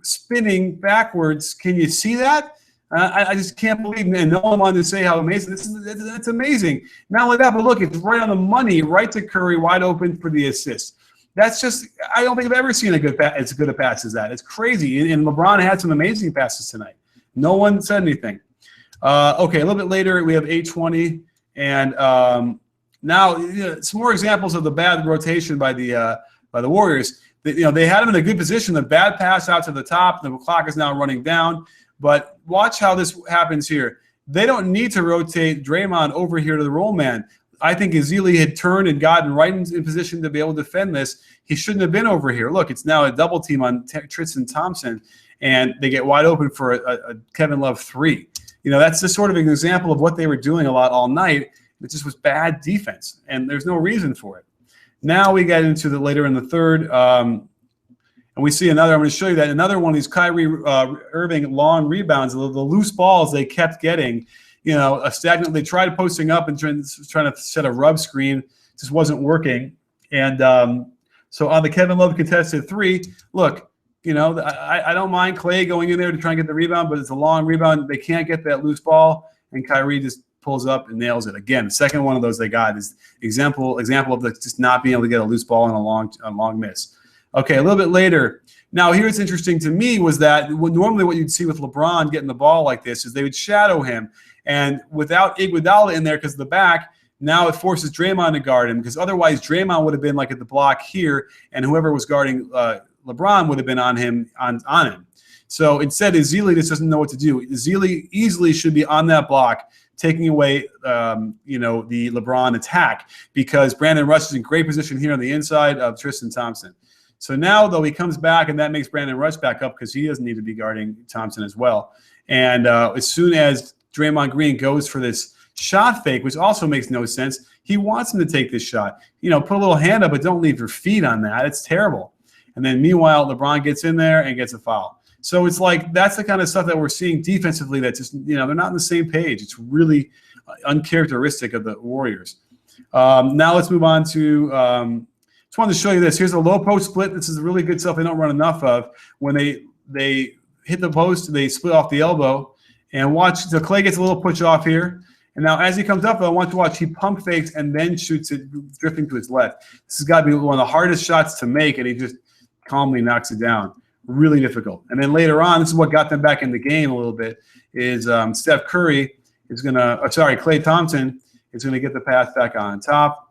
spinning backwards. Can you see that? I just can't believe it. And no one wanted to say how amazing this is. It's amazing. Not only that, but look, it's right on the money, right to Curry, wide open for the assist. That's just, I don't think I've ever seen as good a pass as that. It's crazy. And LeBron had some amazing passes tonight. No one said anything. Okay, a little bit later, we have 8:20. And now some more examples of the bad rotation by the Warriors. They had him in a good position. The bad pass out to the top. The clock is now running down. But watch how this happens here. They don't need to rotate Draymond over here to the roll man. I think Ezeli had turned and gotten right in position to be able to defend this. He shouldn't have been over here. Look, it's now a double team on Tristan Thompson, and they get wide open for a Kevin Love 3. That's just sort of an example of what they were doing a lot all night. It just was bad defense, and there's no reason for it. Now we get into the later in the third, and we see another. I'm going to show you that another one of these Kyrie Irving long rebounds, the loose balls they kept getting. A stagnant. They tried posting up and trying to set a rub screen, just wasn't working. And so on the Kevin Love contested 3, look, I don't mind Clay going in there to try and get the rebound, but it's a long rebound. They can't get that loose ball, and Kyrie just pulls up and nails it. Again, the second one of those they got is example of just not being able to get a loose ball on a long miss. Okay, a little bit later. Now, here's interesting to me was that normally what you'd see with LeBron getting the ball like this is they would shadow him. And without Iguodala in there because of the back, now it forces Draymond to guard him because otherwise Draymond would have been like at the block here, and whoever was guarding LeBron would have been on him. So instead, Ezeli just doesn't know what to do. Ezeli easily should be on that block, taking away the LeBron attack because Brandon Rush is in great position here on the inside of Tristan Thompson. So now, though, he comes back, and that makes Brandon Rush back up because he doesn't need to be guarding Thompson as well. And as soon as Draymond Green goes for this shot fake, which also makes no sense, he wants him to take this shot. Put a little hand up, but don't leave your feet on that. It's terrible. And then meanwhile, LeBron gets in there and gets a foul. So it's like that's the kind of stuff that we're seeing defensively that just, they're not on the same page. It's really uncharacteristic of the Warriors. Now let's move on to just wanted to show you this. Here's a low post split. This is really good stuff they don't run enough of. When they hit the post, they split off the elbow. And watch, so Clay gets a little push off here. And now as he comes up, I want to watch, he pump fakes and then shoots it drifting to his left. This has got to be one of the hardest shots to make, and he just calmly knocks it down. Really difficult. And then later on, this is what got them back in the game a little bit, is Steph Curry is going to, Klay Thompson is going to get the pass back on top.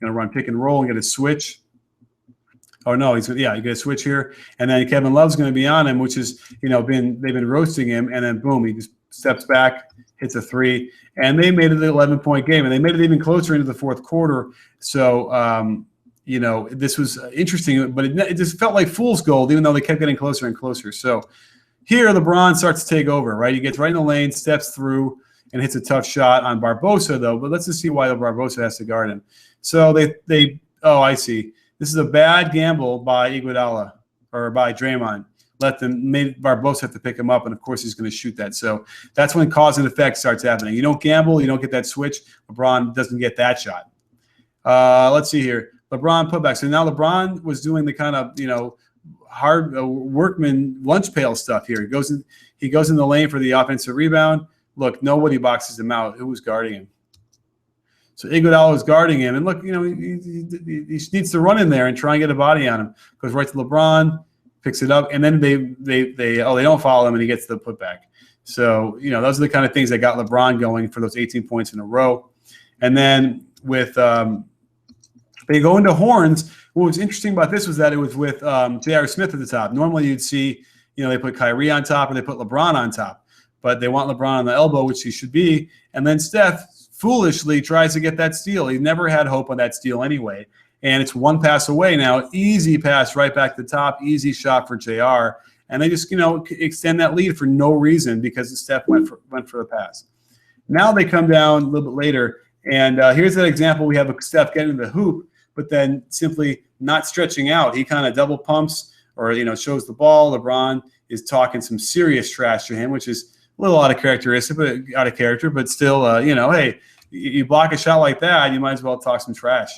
Going to run pick and roll and get a switch. Oh no, you get a switch here, and then Kevin Love's going to be on him, which is they've been roasting him, and then boom, he just steps back, hits a 3, and they made it an 11-point game, and they made it even closer into the fourth quarter. So this was interesting, but it just felt like fool's gold, even though they kept getting closer and closer. So here, LeBron starts to take over. Right, he gets right in the lane, steps through, and hits a tough shot on Barbosa though. But let's just see why Barbosa has to guard him. So I see. This is a bad gamble by Iguodala or by Draymond. Made Barbosa have to pick him up, and of course he's going to shoot that. So that's when cause and effect starts happening. You don't gamble, you don't get that switch. LeBron doesn't get that shot. Let's see here. LeBron putback. So now LeBron was doing the kind of hard workman lunch pail stuff here. He goes in the lane for the offensive rebound. Look, nobody boxes him out. Who was guarding him? So Iguodala is guarding him, and look, he needs to run in there and try and get a body on him. Goes right to LeBron, picks it up, and then they don't follow him, and he gets the putback. So those are the kind of things that got LeBron going for those 18 points in a row. And then with they go into horns. What was interesting about this was that it was with J.R. Smith at the top. Normally you'd see they put Kyrie on top or they put LeBron on top, but they want LeBron on the elbow, which he should be. And then Steph foolishly tries to get that steal. He never had hope on that steal anyway. And it's one pass away now. Easy pass right back to the top. Easy shot for JR. And they just, extend that lead for no reason because Steph went for the pass. Now they come down a little bit later. And here's that example. We have Steph getting the hoop, but then simply not stretching out. He kind of double pumps or, shows the ball. LeBron is talking some serious trash to him, which is a little out of character, but still, hey, you block a shot like that, you might as well talk some trash.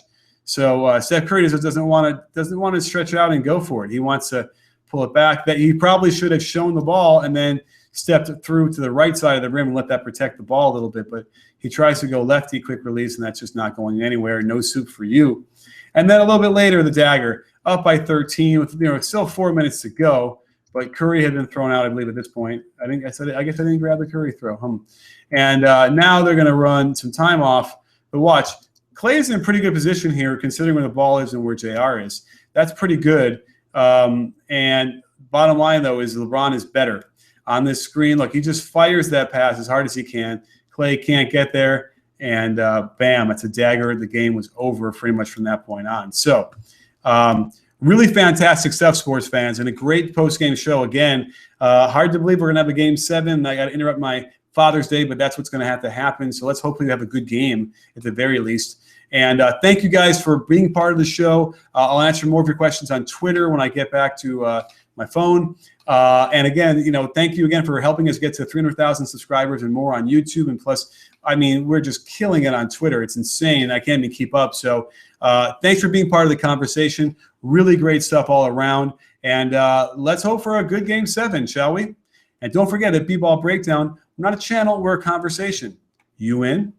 So Steph Curry doesn't want to stretch out and go for it. He wants to pull it back. That he probably should have shown the ball and then stepped through to the right side of the rim and let that protect the ball a little bit. But he tries to go lefty, quick release, and that's just not going anywhere. No soup for you. And then a little bit later, the dagger, up by 13 with still 4 minutes to go. But Curry had been thrown out, I believe, at this point. I guess I didn't grab the Curry throw. And now they're going to run some time off. But watch, Clay's in pretty good position here, considering where the ball is and where JR is. That's pretty good. And bottom line, though, is LeBron is better. On this screen, look, he just fires that pass as hard as he can. Clay can't get there. And bam, it's a dagger. The game was over pretty much from that point on. So really fantastic stuff, sports fans, and a great post-game show. Again, hard to believe we're going to have a Game 7. I got to interrupt my Father's Day, but that's what's going to have to happen. So let's hopefully have a good game at the very least. And thank you guys for being part of the show. I'll answer more of your questions on Twitter when I get back to my phone. And again, thank you again for helping us get to 300,000 subscribers and more on YouTube. And plus, we're just killing it on Twitter. It's insane. I can't even keep up. So thanks for being part of the conversation. Really great stuff all around. And let's hope for a good Game 7, shall we? And don't forget that B-Ball Breakdown, we're not a channel, we're a conversation. You in?